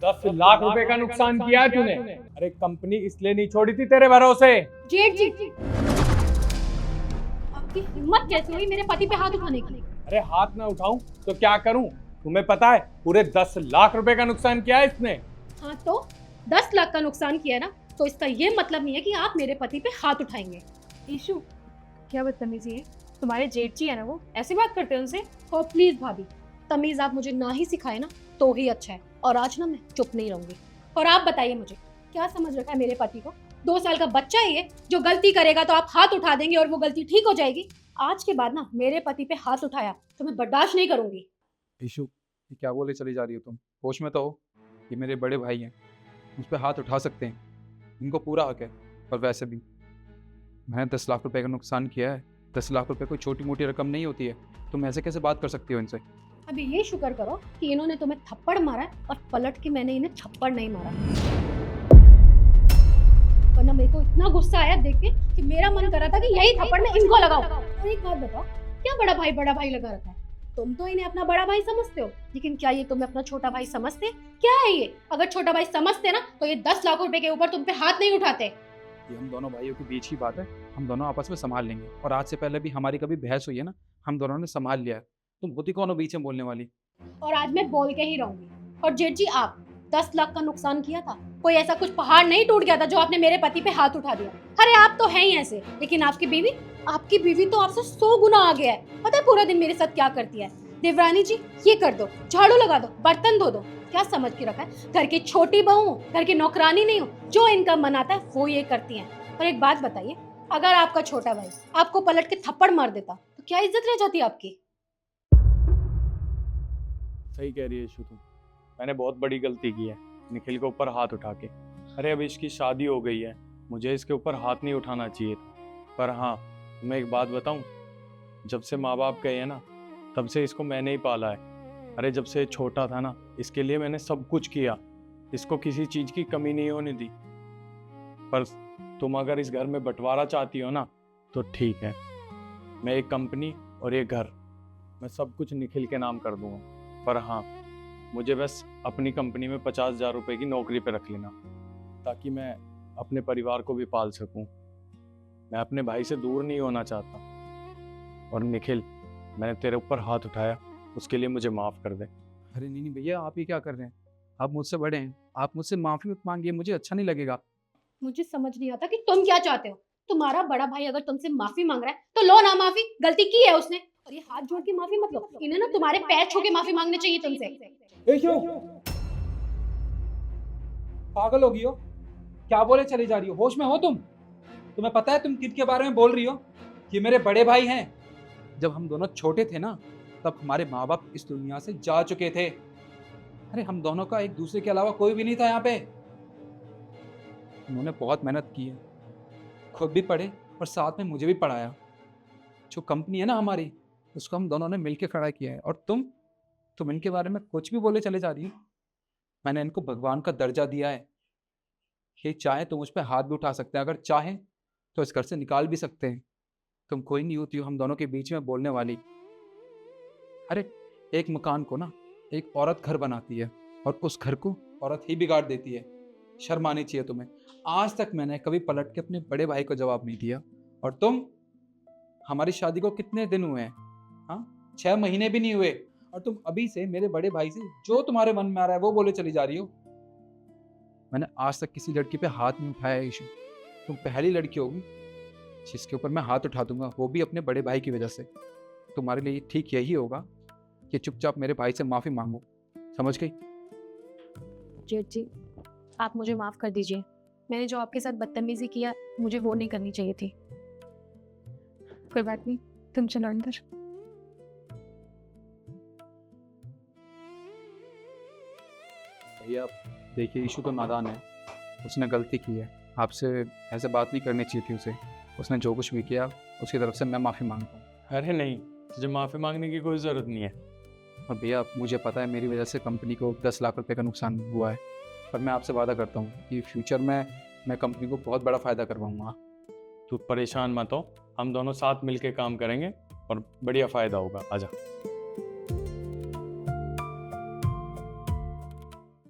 10 लाख रुपए का नुकसान किया है तूने। अरे कंपनी इसलिए नहीं छोड़ी थी तेरे भरोसे। जेठ जी, आपकी हिम्मत कैसे हुई मेरे पति पे हाथ उठाने की? अरे हाथ ना उठाऊं तो क्या करूं? तुम्हें पता है पूरे 10 लाख रुपए का नुकसान किया है इसने। हाँ तो 10 लाख का नुकसान किया ना, तो इसका ये मतलब नहीं है कि आप मेरे पति पे हाथ उठाएंगे। ईशु, क्या बदतमीजी है? तुम्हारे जेठ जी है ना, वो ऐसी बात करते हैं उनसे? और प्लीज भाभी, तमीज आप मुझे ना ही सिखाए ना तो ही अच्छा है। और आज ना मैं चुप नहीं रहूंगी। और आप बताइए मुझे, क्या समझ रखा है मेरे पति को? 2 साल का बच्चा है ये, जो गलती करेगा तो आप हाथ उठा देंगे और वो गलती ठीक हो जाएगी। आज के बाद ना मेरे पति पे हाथ उठाया तो मैं बर्दाश्त नहीं करूंगी। ईशु, ये क्या बोले चली जा रही हो तुम? होश में तो हो। ये मेरे बड़े भाई हैं, मुझ पर हाथ उठा सकते हैं, इनको पूरा हक है। और वैसे भी मैंने 10 लाख रुपए का नुकसान किया है। 10 लाख रुपए कोई छोटी मोटी रकम नहीं होती है। तुम ऐसे कैसे बात कर सकती हो इनसे? अभी ये शुक्र करो कि इन्होंने तुम्हें थप्पड़ मारा है और पलट के मैंने इन्हें थप्पड़ नहीं मारा। वरना मेरे को इतना गुस्सा आया देख के कि मेरा मन कर रहा था कि यही थप्पड़ मैं इनको लगाऊं। और एक बात बताओ, क्या बड़ा भाई लगा रखा है? तुम तो इन्हें अपना बड़ा भाई समझते हो, लेकिन क्या ये तुम्हें अपना छोटा भाई समझते? क्या है ये? अगर छोटा भाई समझते ना तो ये 10 लाख रुपए के ऊपर तुम पे हाथ नहीं उठाते। ये हम दोनों भाइयों के बीच की बात है, हम दोनों आपस में संभाल लेंगे। और आज से पहले भी हमारी कभी बहस हुई है ना, हम दोनों ने संभाल लिया है। तुम होती कौन हो बीच में बोलने वाली? और आज मैं बोल के ही रहूंगी। और जेठ जी, आप 10 लाख का नुकसान किया था, कोई ऐसा कुछ पहाड़ नहीं टूट गया था जो आपने मेरे पति पे हाथ उठा दिया। अरे आप तो हैं ही ऐसे, लेकिन आपकी बीवी तो आपसे 100 गुना आगे है। पता है पूरा दिन मेरे साथ क्या करती है? देवरानी जी, ये कर दो, झाड़ू लगा दो, बर्तन धो दो। क्या समझ के रखा है? घर की छोटी बहू, घर की नौकरानी नहीं हो, जो इनका मन आता है वो ये करती हैं। और एक बात बताइए, अगर आपका छोटा भाई आपको पलट के थप्पड़ मार देता तो क्या इज्जत रह जाती आपकी? सही कह रही है ईशु तुम। मैंने बहुत बड़ी गलती की है निखिल के ऊपर हाथ उठा के। अरे अब इसकी शादी हो गई है, मुझे इसके ऊपर हाथ नहीं उठाना चाहिए था। पर हाँ, मैं एक बात बताऊं, जब से माँ बाप गए हैं ना, तब से इसको मैंने ही पाला है। अरे जब से छोटा था ना, इसके लिए मैंने सब कुछ किया, इसको किसी चीज़ की कमी नहीं होने दी। पर तुम अगर इस घर में बंटवारा चाहती हो ना, तो ठीक है, मैं एक कंपनी और एक घर, मैं सब कुछ निखिल के नाम कर दूंगा। पर हाँ, मुझे बस अपनी कंपनी में 50,000 रुपए की नौकरी पे रख लेना, ताकि मैं अपने परिवार को भी पाल सकूं। मैं अपने भाई से दूर नहीं होना चाहता। और निखिल, मैंने तेरे ऊपर हाथ उठाया, उसके लिए मुझे माफ़ कर दे। अरे नहीं भैया, आप ये क्या कर रहे हैं? आप मुझसे बड़े हैं, आप मुझसे माफ़ी मत मांगिए, मुझे अच्छा नहीं लगेगा। मुझे समझ नहीं आता कि तुम क्या चाहते हो। तुम्हारा बड़ा भाई अगर तुमसे माफी मांग रहा है तो लो ना माफी, गलती की है उसने। और ये हाथ जोड़ के माफी मत लो, इन्हें ना तुम्हारे पैर छू के माफी मांगनी चाहिए तुमसे। ईशु, पागल हो गई हो? क्या बोले चली जा रही हो? होश में हो तुम? तुम्हें पता है तुम किसके बारे में बोल रही हो? ये मेरे बड़े भाई हैं। जब हम दोनों छोटे थे ना, तब हमारे माँ बाप इस दुनिया से जा चुके थे। अरे हम दोनों का एक दूसरे के अलावा कोई भी नहीं था यहाँ पे। उन्होंने बहुत मेहनत की है, खुद भी पढ़े और साथ में मुझे भी पढ़ाया। जो कंपनी है ना हमारी, उसको हम दोनों ने मिलकर खड़ा किया है। और तुम इनके बारे में कुछ भी बोले चले जा रही हो। मैंने इनको भगवान का दर्जा दिया है। ये चाहे तो मुझ पर हाथ भी उठा सकते हैं, अगर चाहे तो इस घर से निकाल भी सकते हैं। तुम कोई नहीं होती हो हम दोनों के बीच में बोलने वाली। अरे एक मकान को ना एक औरत घर बनाती है, और उस घर को औरत ही बिगाड़ देती है। शर्म आनी चाहिए तुम्हें। आज तक मैंने कभी पलट के अपने बड़े भाई को जवाब नहीं दिया। और तुम, हमारी शादी को कितने दिन हुए हैं? हाँ, 6 महीने भी नहीं हुए, और तुम अभी से मेरे बड़े भाई से जो तुम्हारे मन में आ रहा है वो बोले चली जा रही हो। मैंने आज तक किसी लड़की पे हाथ नहीं उठाया ईशु। तुम पहली लड़की होगी जिसके ऊपर मैं हाथ उठा दूंगा, वो भी अपने बड़े भाई की वजह से। तुम्हारे लिए ठीक यही होगा कि चुपचाप मेरे भाई से माफी मांगो, समझ गई? जेठ जी, आप मुझे माफ़ कर दीजिए। मैंने जो आपके साथ बदतमीजी किया, मुझे वो नहीं करनी चाहिए थी। कोई बात नहीं, तुम चलो अंदर। भैया देखिए, ईशु तो नादान है, उसने गलती की है। आपसे ऐसे बात नहीं करनी चाहिए थी उसे। उसने जो कुछ भी किया उसकी तरफ से मैं माफ़ी मांगता हूँ। अरे नहीं, तुझे माफ़ी मांगने की कोई ज़रूरत नहीं है। और भैया मुझे पता है मेरी वजह से कंपनी को 10 लाख रुपए का नुकसान हुआ है, पर मैं आपसे वादा करता हूँ कि फ्यूचर में मैं कंपनी को बहुत बड़ा फ़ायदा करवाऊँगा। तू परेशान मत हो, हम दोनों साथ मिलके काम करेंगे और बढ़िया फ़ायदा होगा। आजा।